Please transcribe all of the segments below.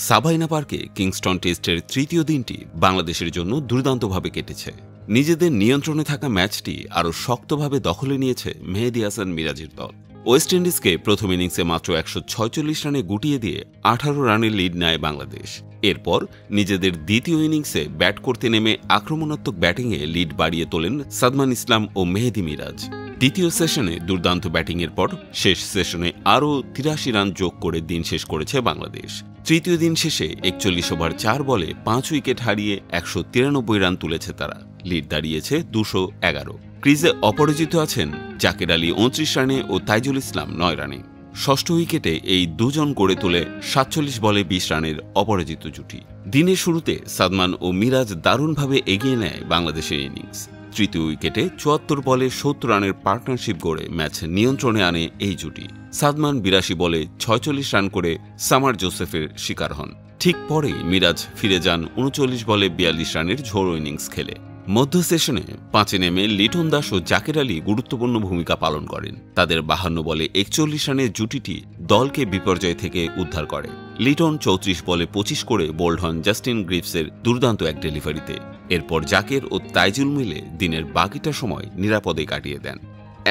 সাভাইনা পার্কে কিংস্টন টেস্টের তৃতীয় দিনটি বাংলাদেশের জন্য দুর্দান্তভাবে কেটেছে। নিজেদের নিয়ন্ত্রণে থাকা ম্যাচটি আরও শক্তভাবে দখলে নিয়েছে মেহেদী হাসান মিরাজের দল। ওয়েস্ট ইন্ডিজকে প্রথম ইনিংসে মাত্র 146 রানে গুটিয়ে দিয়ে 18 রানের লিড নেয় বাংলাদেশ। এরপর নিজেদের দ্বিতীয় ইনিংসে ব্যাট করতে নেমে আক্রমণাত্মক ব্যাটিংয়ে লিড বাড়িয়ে তোলেন সাদমান ইসলাম ও মেহেদী মিরাজ। দ্বিতীয় সেশনে দুর্দান্ত ব্যাটিংয়ের পর শেষ সেশনে আরও 83 রান যোগ করে দিন শেষ করেছে বাংলাদেশ। তৃতীয় দিন শেষে 41 ওভার 4 বলে 5 উইকেট হারিয়ে 193 রান তুলেছে তারা। লিড দাঁড়িয়েছে 211। ক্রিজে অপরাজিত আছেন জাকের আলী 29 রানে ও তাইজুল ইসলাম 9 রানে। ষষ্ঠ উইকেটে এই দুজন গড়ে তোলে 47 বলে 20 রানের অপরাজিত জুটি। দিনের শুরুতে সাদমান ও মিরাজ দারুণভাবে এগিয়ে নেয় বাংলাদেশের ইনিংস। তৃতীয় উইকেটে 74 বলে 70 রানের পার্টনারশিপ গড়ে ম্যাচ নিয়ন্ত্রণে আনে এই জুটি। সাদমান 82 বলে 46 রান করে সামার জোসেফের শিকার হন। ঠিক পরেই মিরাজ ফিরে যান 39 বলে 42 রানের ঝোড়ো ইনিংস খেলে। মধ্য সেশনে 5-এ নেমে লিটন দাস ও জাকের আলী গুরুত্বপূর্ণ ভূমিকা পালন করেন। তাদের 52 বলে 41 রানের জুটিটি দলকে বিপর্যয় থেকে উদ্ধার করে। লিটন 34 বলে 25 করে বোল্ড হন জাস্টিন গ্রিভসের দুর্দান্ত এক ডেলিভারিতে। এরপর জাকের ও তাইজুল মিলে দিনের বাকিটা সময় নিরাপদে কাটিয়ে দেন।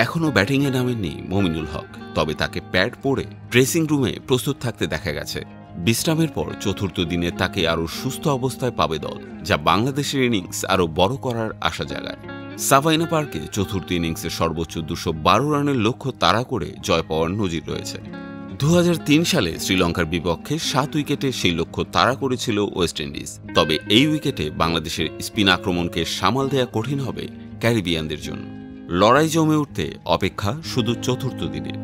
এখনও ব্যাটিংয়ে নামেননি মমিনুল হক, তবে তাকে প্যাড পরে ড্রেসিং রুমে প্রস্তুত থাকতে দেখা গেছে। বিশ্রামের পর চতুর্থ দিনে তাকে আরও সুস্থ অবস্থায় পাবে দল, যা বাংলাদেশের ইনিংস আরও বড় করার আশা জাগায়। সাভাইনা পার্কে চতুর্থ ইনিংসে সর্বোচ্চ 212 রানের লক্ষ্য তাড়া করে জয় পাওয়ার নজির রয়েছে। 2003 সালে শ্রীলঙ্কার বিপক্ষে 7 উইকেটে সেই লক্ষ্য তাড়া করেছিল ওয়েস্ট ইন্ডিজ। তবে এই উইকেটে বাংলাদেশের স্পিন আক্রমণকে সামাল দেয়া কঠিন হবে ক্যারিবিয়ানদের জন্য। লড়াই জমে উঠতে অপেক্ষা শুধু চতুর্থ দিনের।